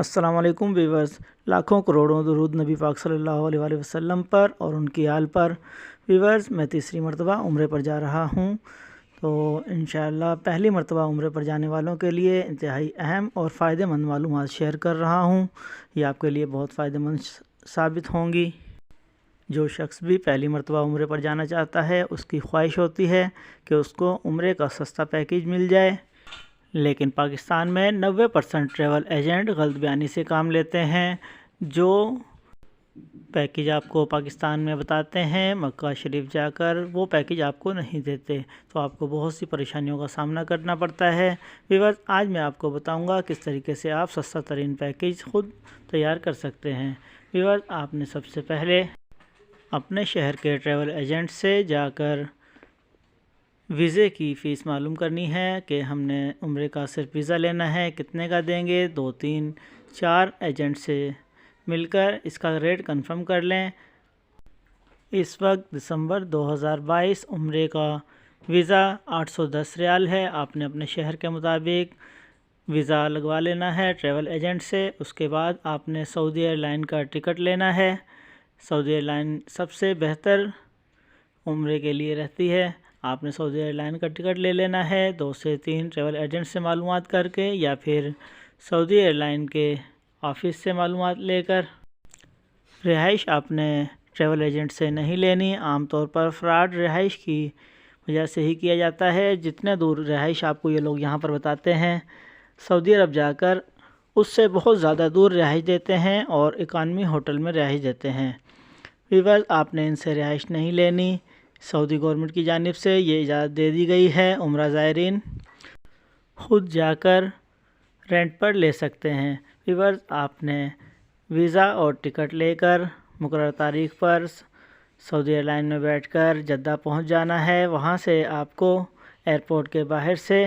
السلام علیکم ویورز، لاکھوں کروڑوں درود نبی پاک صلی اللہ علیہ وآلہ وسلم پر اور ان کی آل پر۔ ویورز، میں تیسری مرتبہ عمرے پر جا رہا ہوں، تو انشاءاللہ پہلی مرتبہ عمرے پر جانے والوں کے لیے انتہائی اہم اور فائدہ مند معلومات شیئر کر رہا ہوں۔ یہ آپ کے لیے بہت فائدہ مند ثابت ہوں گی۔ جو شخص بھی پہلی مرتبہ عمرے پر جانا چاہتا ہے، اس کی خواہش ہوتی ہے کہ اس کو عمرے کا سستا پیکیج مل جائے، لیکن پاکستان میں 90% ٹریول ایجنٹ غلط بیانی سے کام لیتے ہیں۔ جو پیکیج آپ کو پاکستان میں بتاتے ہیں، مکہ شریف جا کر وہ پیکیج آپ کو نہیں دیتے، تو آپ کو بہت سی پریشانیوں کا سامنا کرنا پڑتا ہے۔ ویورز، آج میں آپ کو بتاؤں گا کس طریقے سے آپ سستا ترین پیکیج خود تیار کر سکتے ہیں۔ ویورز، آپ نے سب سے پہلے اپنے شہر کے ٹریول ایجنٹ سے جا کر ویزے کی فیس معلوم کرنی ہے کہ ہم نے عمرے کا صرف ویزا لینا ہے، کتنے کا دیں گے۔ 2 3 4 ایجنٹ سے مل کر اس کا ریٹ کنفرم کر لیں۔ اس وقت دسمبر 2022 عمرے کا ویزا 810 ریال ہے۔ آپ نے اپنے شہر کے مطابق ویزا لگوا لینا ہے ٹریول ایجنٹ سے۔ اس کے بعد آپ نے سعودی ایئر لائن کا ٹکٹ لینا ہے۔ سعودی ایئر لائن سب سے بہتر عمرے کے لیے رہتی ہے۔ آپ نے سعودی ایئر لائن کا ٹکٹ لے لینا ہے 2 سے 3 ٹریول ایجنٹ سے معلومات کر کے، یا پھر سعودی ایئر لائن کے آفس سے معلومات لے کر۔ رہائش آپ نے ٹریول ایجنٹ سے نہیں لینی۔ عام طور پر فراڈ رہائش کی وجہ سے ہی کیا جاتا ہے۔ جتنے دور رہائش آپ کو یہ لوگ یہاں پر بتاتے ہیں، سعودی عرب جا کر اس سے بہت زیادہ دور رہائش دیتے ہیں اور اکانومی ہوٹل میں رہائش دیتے ہیں۔ ویورز، آپ نے ان سے رہائش نہیں لینی۔ سعودی گورنمنٹ کی جانب سے یہ اجازت دے دی گئی ہے، عمرہ زائرین خود جا کر رینٹ پر لے سکتے ہیں۔ ویورز، آپ نے ویزا اور ٹکٹ لے کر مقررہ تاریخ پر سعودی ایئر لائن میں بیٹھ کر جدہ پہنچ جانا ہے۔ وہاں سے آپ کو ایئرپورٹ کے باہر سے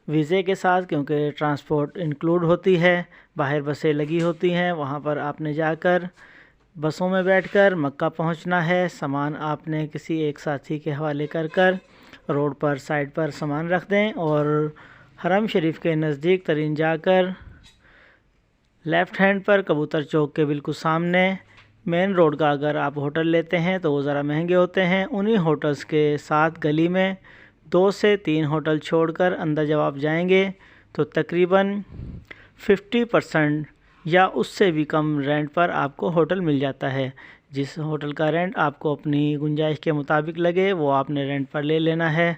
ویزے کے ساتھ، کیونکہ ٹرانسپورٹ انکلوڈ ہوتی ہے، باہر بسیں لگی ہوتی ہیں، وہاں پر آپ نے جا کر بسوں میں بیٹھ کر مکہ پہنچنا ہے۔ سامان آپ نے کسی ایک ساتھی کے حوالے کر روڈ پر سائڈ پر سامان رکھ دیں، اور حرم شریف کے نزدیک ترین جا کر لیفٹ ہینڈ پر کبوتر چوک کے بالکل سامنے مین روڈ کا اگر آپ ہوٹل لیتے ہیں تو وہ ذرا مہنگے ہوتے ہیں، انہی ہوٹلز کے ساتھ گلی میں 2 سے 3 ہوٹل چھوڑ کر اندر جب آپ جائیں گے تو تقریباً 50% یا اس سے بھی کم رینٹ پر آپ کو ہوٹل مل جاتا ہے۔ جس ہوٹل کا رینٹ آپ کو اپنی گنجائش کے مطابق لگے وہ آپ نے رینٹ پر لے لینا ہے۔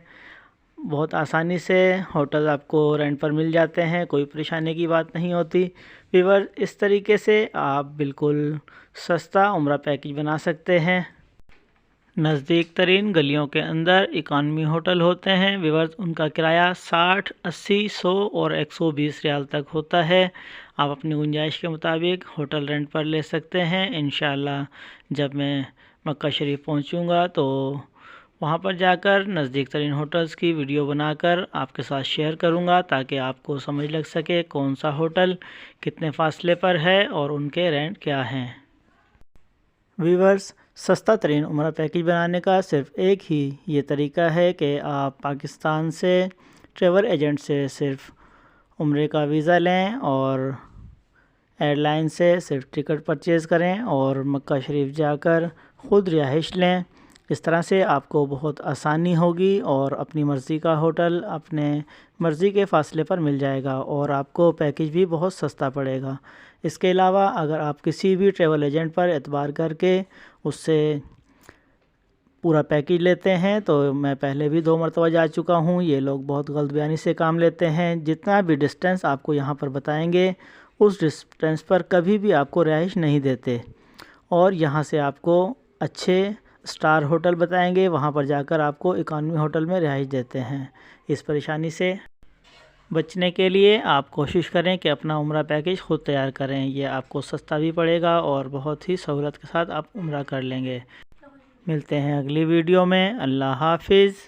بہت آسانی سے ہوٹل آپ کو رینٹ پر مل جاتے ہیں، کوئی پریشانی کی بات نہیں ہوتی۔ ویور، اس طریقے سے آپ بالکل سستا عمرہ پیکیج بنا سکتے ہیں۔ نزدیک ترین گلیوں کے اندر اکانومی ہوٹل ہوتے ہیں۔ ویورز، ان کا کرایہ 60 80 100 اور 120 ریال تک ہوتا ہے۔ آپ اپنی گنجائش کے مطابق ہوٹل رینٹ پر لے سکتے ہیں۔ انشاءاللہ جب میں مکہ شریف پہنچوں گا تو وہاں پر جا کر نزدیک ترین ہوٹلز کی ویڈیو بنا کر آپ کے ساتھ شیئر کروں گا، تاکہ آپ کو سمجھ لگ سکے کون سا ہوٹل کتنے فاصلے پر ہے اور ان کے رینٹ کیا ہیں۔ ویورز، سستا ترین عمرہ پیکیج بنانے کا صرف ایک ہی یہ طریقہ ہے کہ آپ پاکستان سے ٹریول ایجنٹ سے صرف عمرے کا ویزا لیں اور ایئر لائن سے صرف ٹکٹ پرچیز کریں اور مکہ شریف جا کر خود رہائش لیں۔ اس طرح سے آپ کو بہت آسانی ہوگی اور اپنی مرضی کا ہوٹل اپنے مرضی کے فاصلے پر مل جائے گا، اور آپ کو پیکیج بھی بہت سستا پڑے گا۔ اس کے علاوہ اگر آپ کسی بھی ٹریول ایجنٹ پر اعتبار کر کے اس سے پورا پیکیج لیتے ہیں، تو میں پہلے بھی 2 مرتبہ جا چکا ہوں، یہ لوگ بہت غلط بیانی سے کام لیتے ہیں۔ جتنا بھی ڈسٹینس آپ کو یہاں پر بتائیں گے، اس ڈسٹینس پر کبھی بھی آپ کو رہائش نہیں دیتے، اور یہاں سے آپ کو اچھے اسٹار ہوٹل بتائیں گے، وہاں پر جا کر آپ کو اکانومی ہوٹل میں رہائش دیتے ہیں۔ اس پریشانی سے بچنے کے لیے آپ کوشش کریں کہ اپنا عمرہ پیکیج خود تیار کریں، یہ آپ کو سستا بھی پڑے گا اور بہت ہی سہولت کے ساتھ آپ عمرہ کر لیں گے۔ ملتے ہیں اگلی ویڈیو میں۔ اللہ حافظ۔